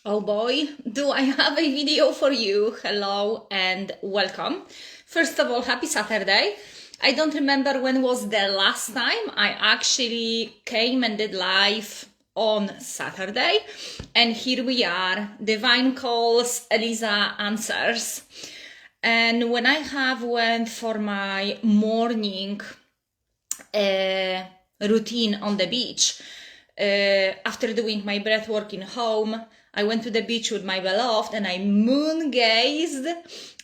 Oh boy, do I have a video for you. Hello and welcome. First of all, happy Saturday. I don't remember when was the last time I actually came and did live on Saturday. And here we are, Divine Calls, Eliza Answers. And when I have went for my morning routine on the beach, after doing my breath work in home, I went to the beach with my beloved and I moon gazed.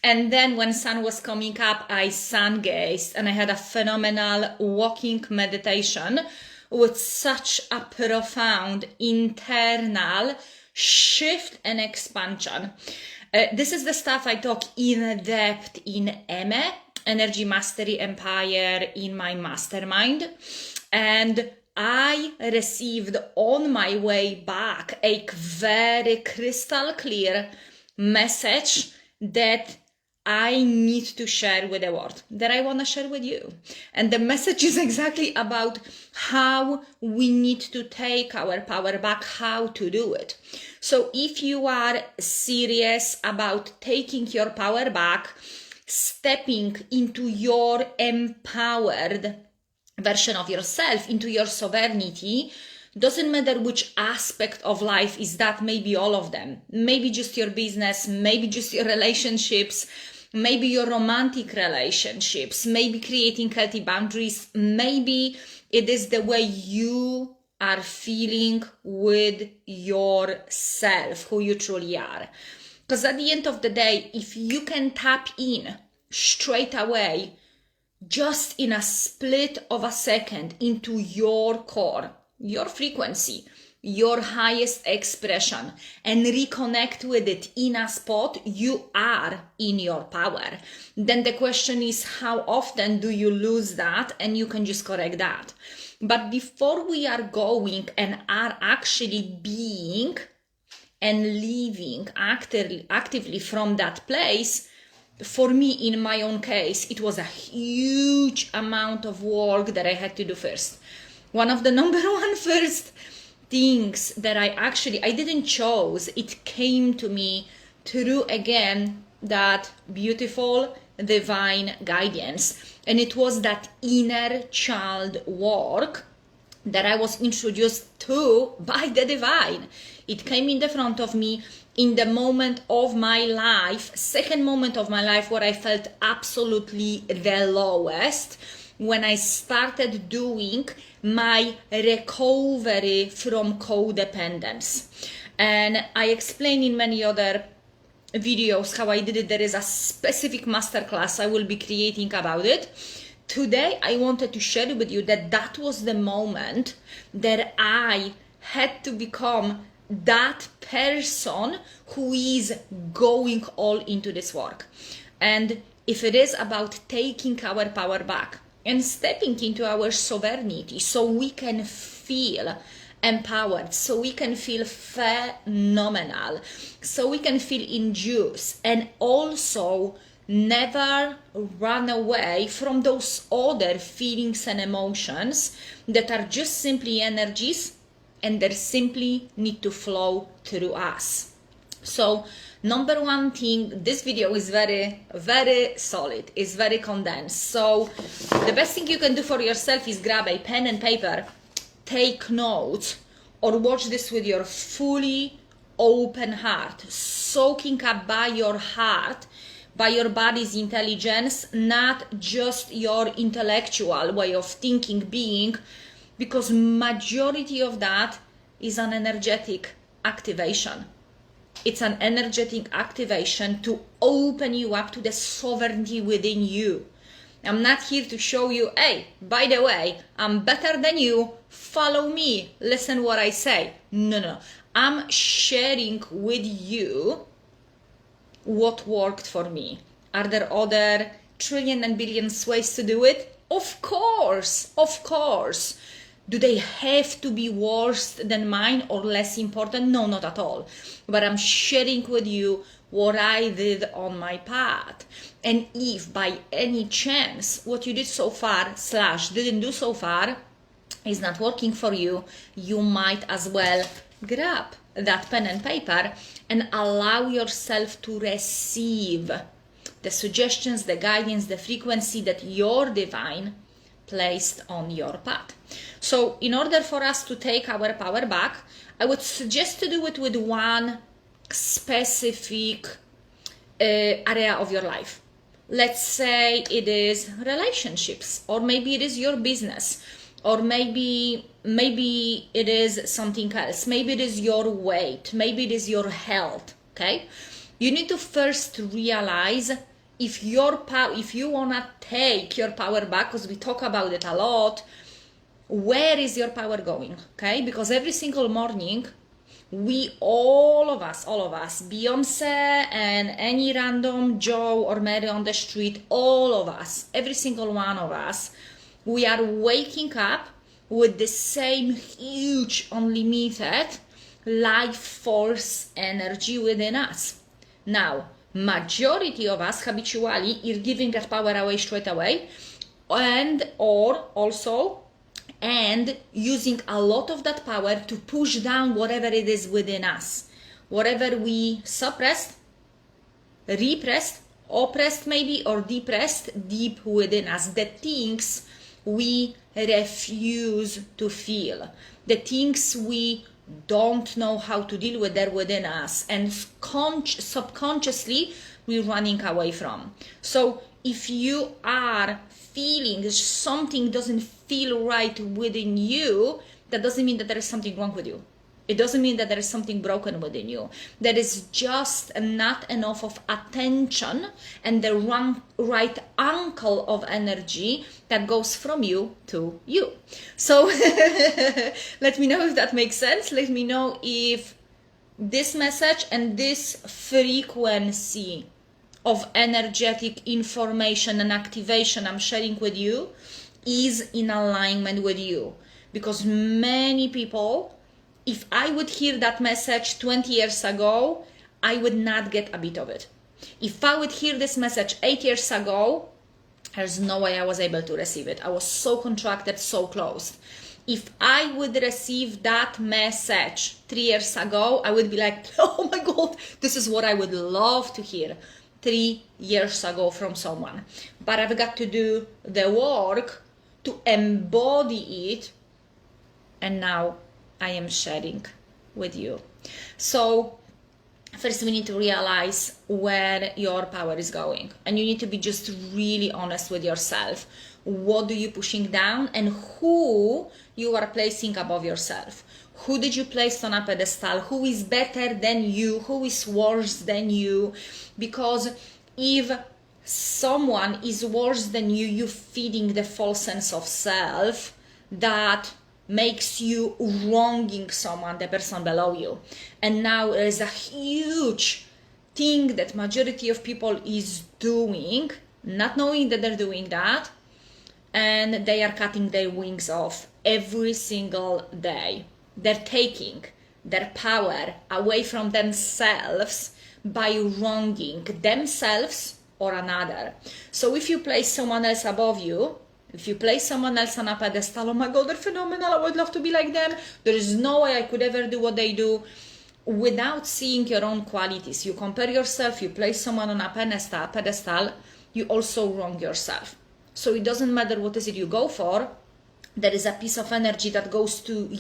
And then when sun was coming up, I sun gazed, and I had a phenomenal walking meditation with such a profound internal shift and expansion. This is the stuff I talk in depth in EME, Energy Mastery Empire, in my mastermind. And I received on my way back a very crystal clear message that I need to share with the world, that I want to share with you. And the message is exactly about how we need to take our power back, how to do it. So if you are serious about taking your power back, stepping into your empowered version of yourself, into your sovereignty, doesn't matter which aspect of life is that, maybe all of them, maybe just your business, maybe just your relationships, maybe your romantic relationships, maybe creating healthy boundaries, maybe it is the way you are feeling with yourself, who you truly are. Because at the end of the day, if you can tap in straight away, just in a split of a second, into your core, your frequency, your highest expression, and reconnect with it in a spot, you are in your power. Then the question is, how often do you lose that? And you can just correct that. But before we are going and are actually being and living actively from that place, for me, in my own case, it was a huge amount of work that I had to do first. One of the number one first things that I didn't choose, it came to me through, again, that beautiful divine guidance. And it was that inner child work that I was introduced to by the divine. It came in the front of me in the moment of my life, second moment of my life, where I felt absolutely the lowest, when I started doing my recovery from codependence. And I explained in many other videos how I did it. There is a specific masterclass I will be creating about it. Today, I wanted to share with you that that was the moment that I had to become that person who is going all into this work. And if it is about taking our power back and stepping into our sovereignty, so we can feel empowered, so we can feel phenomenal, so we can feel in juice, and also never run away from those other feelings and emotions that are just simply energies, and they simply need to flow through us. So number one thing, this video is very, very solid, is very condensed. So the best thing you can do for yourself is grab a pen and paper, take notes, or watch this with your fully open heart, soaking up by your heart, by your body's intelligence, not just your intellectual way of thinking, being, because majority of that is an energetic activation. It's an energetic activation to open you up to the sovereignty within you. I'm not here to show you, hey, by the way, I'm better than you, follow me, listen what I say. No. I'm sharing with you what worked for me. Are there other trillion and billions ways to do it? Of course. Do they have to be worse than mine or less important? No, not at all. But I'm sharing with you what I did on my path. And if by any chance what you did so far / didn't do so far is not working for you, you might as well grab that pen and paper and allow yourself to receive the suggestions, the guidance, the frequency that your divine placed on your path. So in order for us to take our power back, I would suggest to do it with one specific area of your life. Let's say it is relationships, or maybe it is your business, or maybe it is something else. Maybe it is your weight, maybe it is your health. Okay, you need to first realize if you wanna take your power back, because we talk about it a lot. Where is your power going? Okay, because every single morning, all of us, Beyonce and any random Joe or Mary on the street, all of us, every single one of us, we are waking up with the same huge, unlimited life force energy within us. Now, majority of us habitually are giving that power away straight away, and using a lot of that power to push down whatever it is within us. Whatever we suppressed, repressed, oppressed maybe, or depressed deep within us. The things we refuse to feel. The things we don't know how to deal with, they're within us. And subconsciously, we're running away from. So if you are feeling something doesn't feel right within you, that doesn't mean that there is something wrong with you. It doesn't mean that there is something broken within you. There is just not enough of attention and the right angle of energy that goes from you to you. So let me know if that makes sense. Let me know if this message and this frequency of energetic information and activation I'm sharing with you is in alignment with you. Because many people, if I would hear that message 20 years ago, I would not get a bit of it. If I would hear this message 8 years ago, there's no way I was able to receive it. I was so contracted, so closed. If I would receive that message 3 years ago, I would be like, oh my God, this is what I would love to hear 3 years ago from someone. But I've got to do the work to embody it, and now I am sharing with you. So first we need to realize where your power is going, and you need to be just really honest with yourself. What do you pushing down, and who you are placing above yourself? Who did you place on a pedestal? Who is better than you? Who is worse than you? Because if someone is worse than you, you're feeding the false sense of self that makes you wronging someone, the person below you. And now there is a huge thing that majority of people is doing, not knowing that they're doing that, and they are cutting their wings off every single day. They're taking their power away from themselves by wronging themselves or another. So if you place someone else above you, if you place someone else on a pedestal, oh my God, they're phenomenal, I would love to be like them, there is no way I could ever do what they do, without seeing your own qualities. You compare yourself, you place someone on a pedestal, you also wrong yourself. So it doesn't matter what is it you go for, there is a piece of energy that goes to,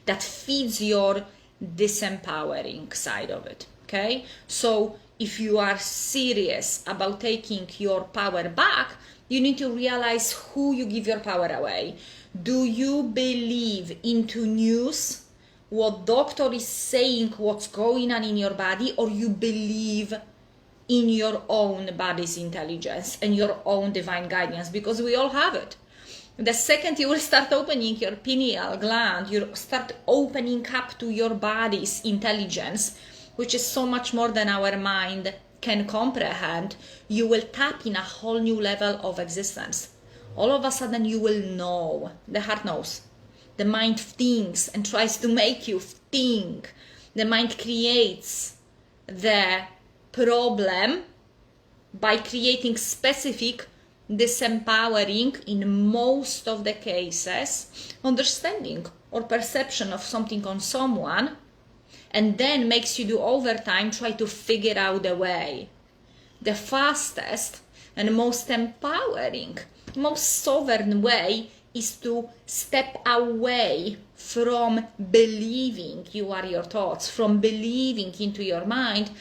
that feeds your disempowering side of it, okay? So if you are serious about taking your power back, you need to realize who you give your power away. Do you believe into news, what doctor is saying, what's going on in your body, or you believe in your own body's intelligence and your own divine guidance? Because we all have it. The second you will start opening your pineal gland, you start opening up to your body's intelligence, which is so much more than our mind can comprehend, you will tap in a whole new level of existence. All of a sudden you will know. The heart knows. The mind thinks and tries to make you think. The mind creates the problem by creating specific disempowering, in most of the cases, understanding or perception of something on someone, and then makes you do overtime, try to figure out a way. The fastest and most empowering, most sovereign way is to step away from believing you are your thoughts, from believing into your mind,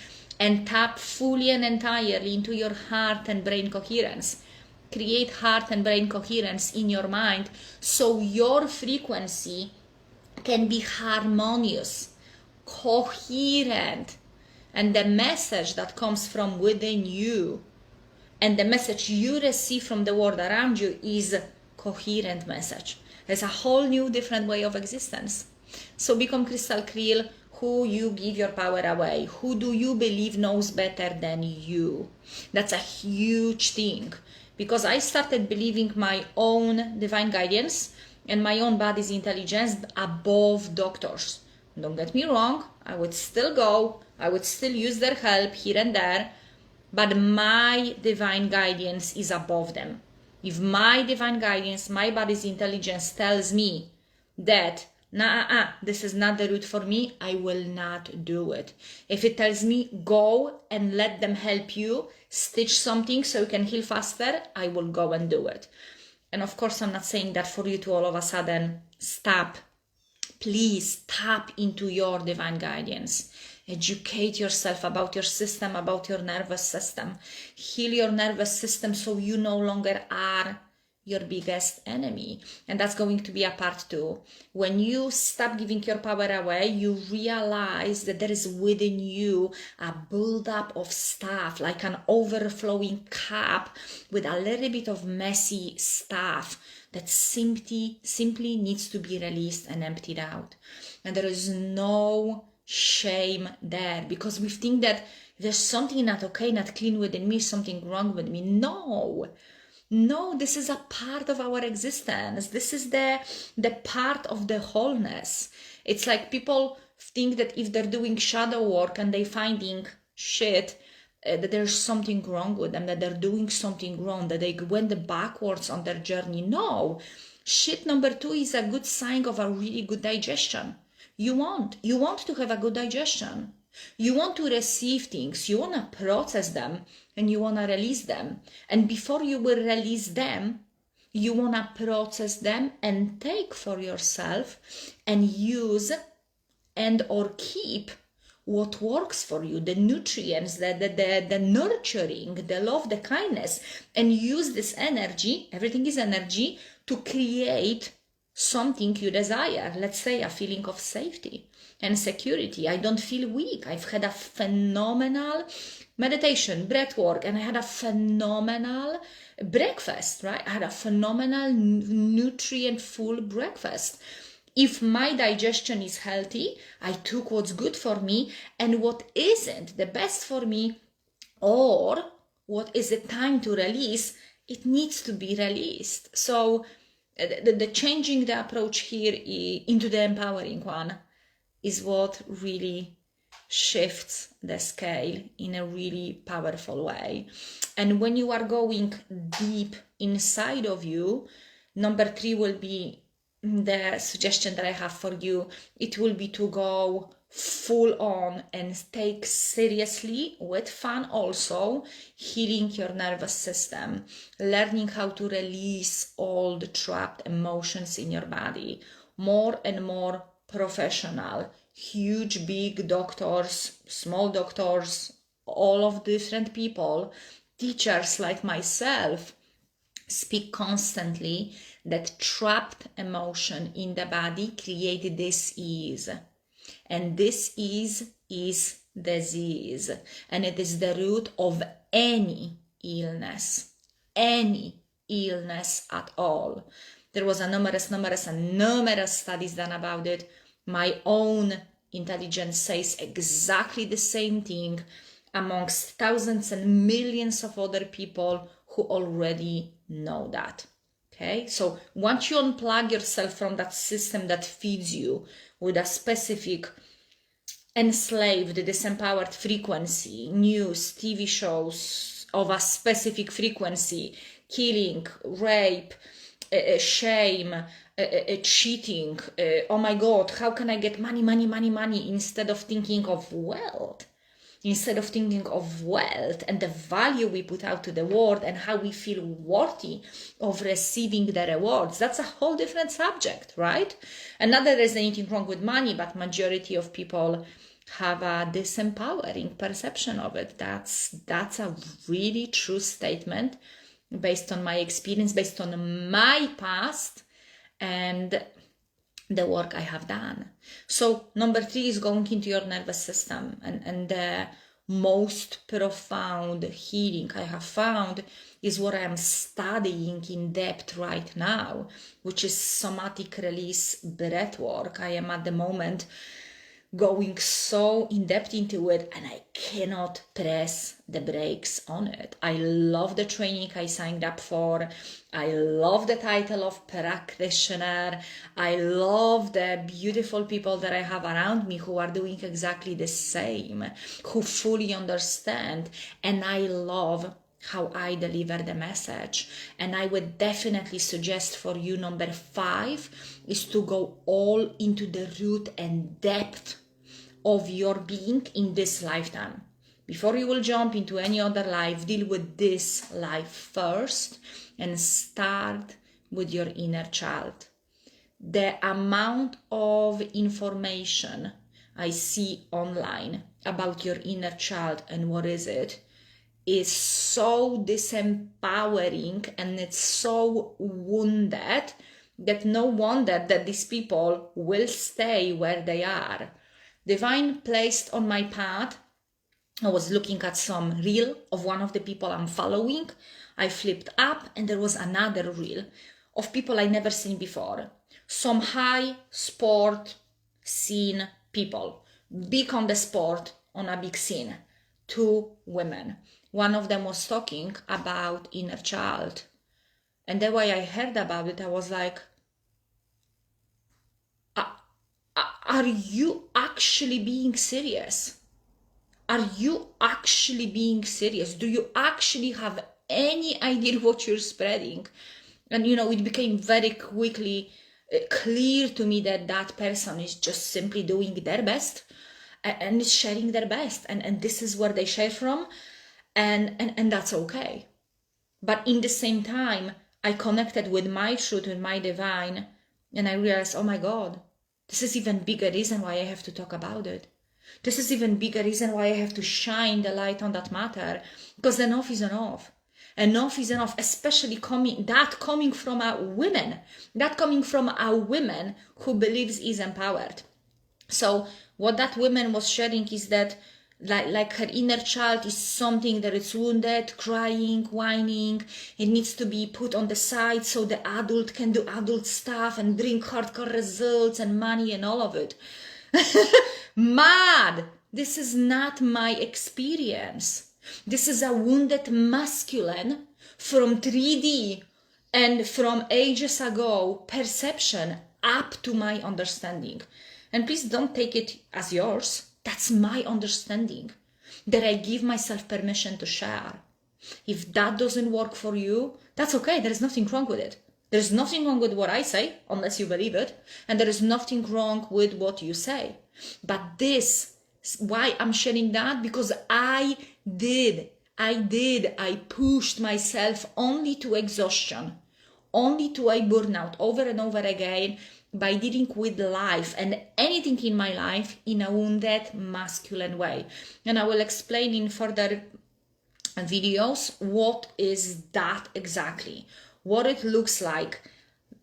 and tap fully and entirely into your heart and brain coherence. Create heart and brain coherence in your mind so your frequency can be harmonious, coherent, and the message that comes from within you and the message you receive from the world around you is a coherent message. There's a whole new different way of existence. So become crystal clear who you give your power away. Who do you believe knows better than you? That's a huge thing, because I started believing my own divine guidance and my own body's intelligence above doctors. Don't get me wrong, I would still go, I would still use their help here and there, but my divine guidance is above them. If my divine guidance, my body's intelligence tells me that this is not the route for me, I will not do it. If it tells me go and let them help you stitch something so you can heal faster, I will go and do it. And of course, I'm not saying that for you to all of a sudden stop. Please tap into your divine guidance. Educate yourself about your system, about your nervous system. Heal your nervous system so you no longer are your biggest enemy. And that's going to be a part 2. When you stop giving your power away, you realize that there is within you a buildup of stuff, like an overflowing cup with a little bit of messy stuff that simply needs to be released and emptied out. And there is no shame there, because we think that there's something not okay, not clean within me, something wrong with me. No, this is a part of our existence. This is the part of the wholeness. It's like people think that if they're doing shadow work and they're finding shit, that there's something wrong with them, that they're doing something wrong, that they went backwards on their journey. No, shit number 2 is a good sign of a really good digestion. You want to have a good digestion. You want to receive things, you want to process them, and you want to release them. And before you will release them, you want to process them and take for yourself and use and or keep what works for you, the nutrients, the nurturing, the love, the kindness, and use this energy, everything is energy, to create something you desire. Let's say a feeling of safety and security. I don't feel weak. I've had a phenomenal meditation, breath work, and I had a phenomenal breakfast, right? I had a phenomenal nutrient full breakfast. If my digestion is healthy, I took what's good for me, and what isn't the best for me, or what is the time to release, it needs to be released. So the changing the approach here into the empowering one is what really shifts the scale in a really powerful way. And when you are going deep inside of you, number 3 will be the suggestion that I have for you. It will be to go full on and take seriously, with fun also, healing your nervous system, learning how to release all the trapped emotions in your body. More and more professional, huge, big doctors, small doctors, all of different people, teachers like myself, speak constantly that trapped emotion in the body create dis-ease. And dis-ease is disease. And it is the root of any illness at all. There was a numerous studies done about it. My own intelligence says exactly the same thing amongst thousands and millions of other people who already know that. Okay, so once you unplug yourself from that system that feeds you with a specific enslaved, disempowered frequency, news, TV shows of a specific frequency, killing, rape, shame, cheating. Oh my God, how can I get money, instead of thinking of wealth? Instead of thinking of wealth and the value we put out to the world and how we feel worthy of receiving the rewards. That's a whole different subject, right? And not that there's anything wrong with money, but majority of people have a disempowering perception of it. That's a really true statement based on my experience, based on my past and the work I have done. So number 3 is going into your nervous system, and the most profound healing I have found is what I am studying in depth right now, which is somatic release breath work. I am at the moment going so in depth into it, and I cannot press the brakes on it. I love the training I signed up for. I love the title of practitioner. I love the beautiful people that I have around me who are doing exactly the same, who fully understand, and I love how I deliver the message. And I would definitely suggest for you, number 5 is to go all into the root and depth of your being in this lifetime. Before you will jump into any other life, deal with this life first and start with your inner child. The amount of information I see online about your inner child and what is it is so disempowering, and it's so wounded that no wonder that these people will stay where they are. Divine placed on my path. I was looking at some reel of one of the people I'm following. I flipped up and there was another reel of people I never seen before. Some high sport scene people, big on the sport, on a big scene. 2 women. One of them was talking about inner child. And the way I heard about it, I was like, are you actually being serious? Are you actually being serious? Do you actually have any idea what you're spreading? And it became very quickly clear to me that that person is just simply doing their best and is sharing their best. And this is where they share from. And that's okay. But in the same time, I connected with my truth, with my divine, and I realized, oh my God, this is even bigger reason why I have to talk about it. This is even bigger reason why I have to shine the light on that matter, because enough is enough. Enough is enough, especially coming from a woman, who believes is empowered. So what that woman was sharing is that like her inner child is something that is wounded, crying, whining. It needs to be put on the side so the adult can do adult stuff and bring hardcore results and money and all of it. Mad! This is not my experience. This is a wounded masculine from 3D and from ages ago perception up to my understanding. And please don't take it as yours. That's my understanding that I give myself permission to share. If that doesn't work for you, that's okay. There is nothing wrong with it. There is nothing wrong with what I say, unless you believe it. And there is nothing wrong with what you say. But why I'm sharing that? Because I pushed myself only to exhaustion, only to a burnout over and over again, by dealing with life and anything in my life in a wounded masculine way. And I will explain in further videos what is that exactly, what it looks like,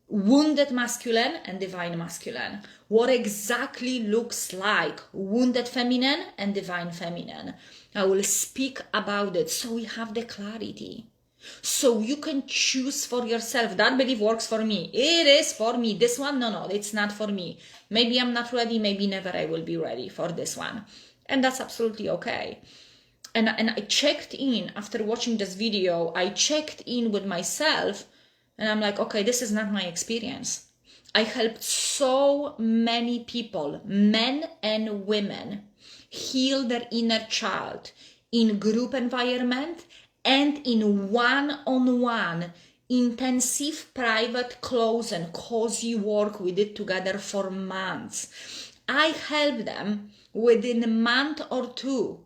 wounded masculine and divine masculine, what exactly looks like wounded feminine and divine feminine. I will speak about it so we have the clarity. So you can choose for yourself. That belief works for me. It is for me. This one, no, it's not for me. Maybe I'm not ready. Maybe never I will be ready for this one. And that's absolutely okay. And I checked in after watching this video. I checked in with myself and I'm like, okay, this is not my experience. I helped so many people, men and women, heal their inner child in group environment and in one-on-one intensive, private, close and cozy work we did together for months. I helped them within a month or two,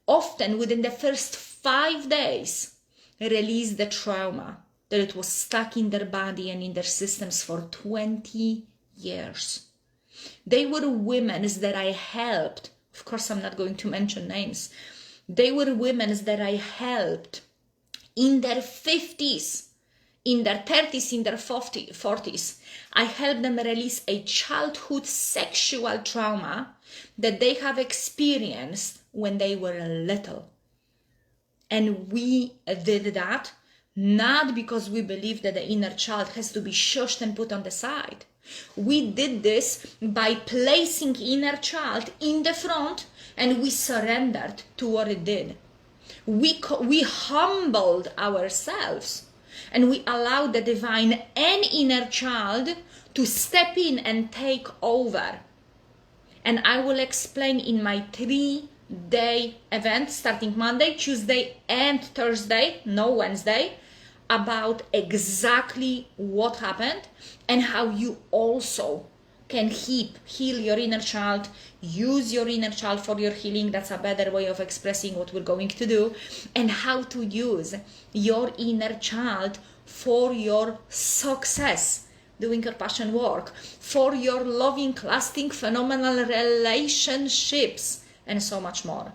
often within the first 5 days, release the trauma that it was stuck in their body and in their systems for 20 years. They were women that I helped. Of course, I'm not going to mention names. They were women that I helped in their 50s, in their 30s, in their 40s. I helped them release a childhood sexual trauma that they have experienced when they were little. And we did that not because we believe that the inner child has to be shushed and put on the side. We did this by placing inner child in the front, and we surrendered to what it did. We humbled ourselves, and we allowed the divine and inner child to step in and take over. And I will explain in my 3-day event starting Monday, Tuesday and Thursday, no Wednesday, about exactly what happened and how you also can heal your inner child, use your inner child for your healing. That's a better way of expressing what we're going to do, and how to use your inner child for your success, doing your passion work, for your loving, lasting, phenomenal relationships, and so much more.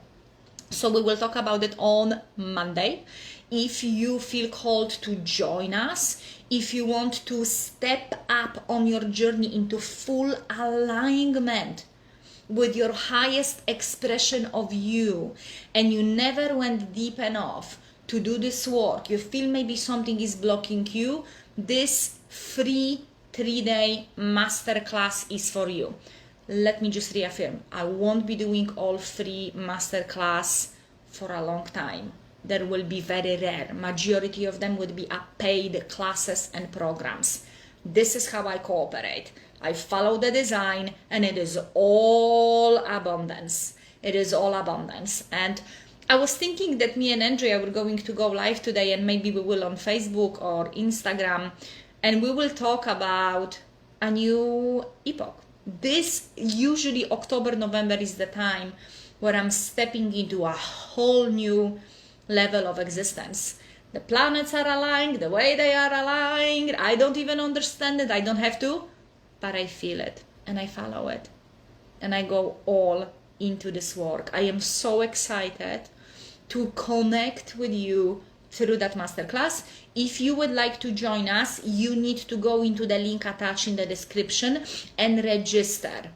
So we will talk about it on Monday. If you feel called to join us, if you want to step up on your journey into full alignment with your highest expression of you, and you never went deep enough to do this work, you feel maybe something is blocking you, this free 3-day masterclass is for you. Let me just reaffirm, I won't be doing all free masterclass for a long time. There will be very rare. Majority of them would be paid classes and programs. This is how I cooperate. I follow the design, and it is all abundance. It is all abundance. And I was thinking that me and Andrea were going to go live today, and maybe we will on Facebook or Instagram, and we will talk about a new epoch. This usually October, November is the time where I'm stepping into a whole new level of existence. The planets are aligned the way they are aligned. I don't even understand it. I don't have to, but I feel it and I follow it and I go all into this work. I am so excited to connect with you through that masterclass. If you would like to join us, you need to go into the link attached in the description and register.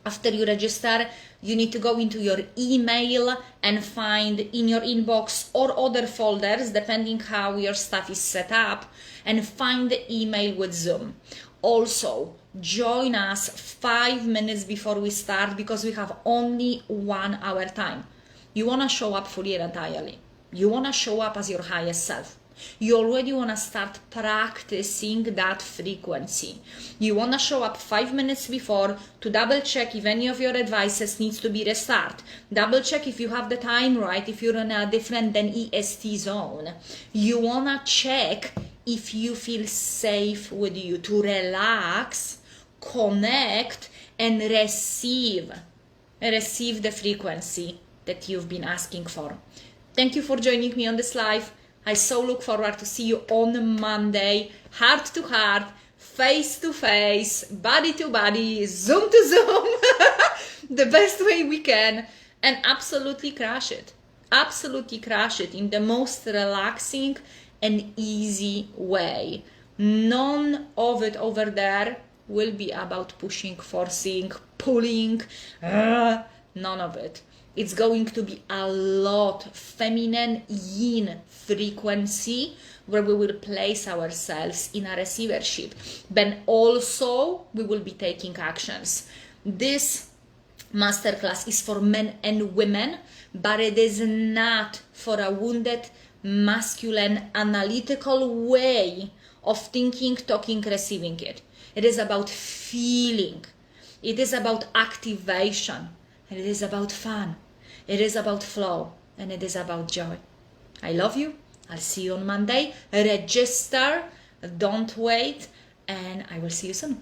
After you register, you need to go into your email and find in your inbox or other folders, depending how your stuff is set up, and find the email with Zoom. Also, join us 5 minutes before we start, because we have only 1 hour time. You want to show up fully and entirely. You want to show up as your highest self. You already want to start practicing that frequency. You want to show up 5 minutes before to double check if any of your advices needs to be restart. Double check if you have the time right, if you're in a different than EST zone. You want to check if you feel safe with you to relax, connect, and receive the frequency that you've been asking for. Thank you for joining me on this live. I so look forward to see you on Monday, heart to heart, face to face, body to body, Zoom to Zoom, the best way we can, and absolutely crush it. Absolutely crush it in the most relaxing and easy way. None of it over there will be about pushing, forcing, pulling, none of it. It's going to be a lot feminine yin frequency, where we will place ourselves in a receivership. But also we will be taking actions. This masterclass is for men and women, but it is not for a wounded, masculine, analytical way of thinking, talking, receiving it. It is about feeling. It is about activation. And it is about fun. It is about flow, and it is about joy. I love you. I'll see you on Monday. Register, don't wait, and I will see you soon.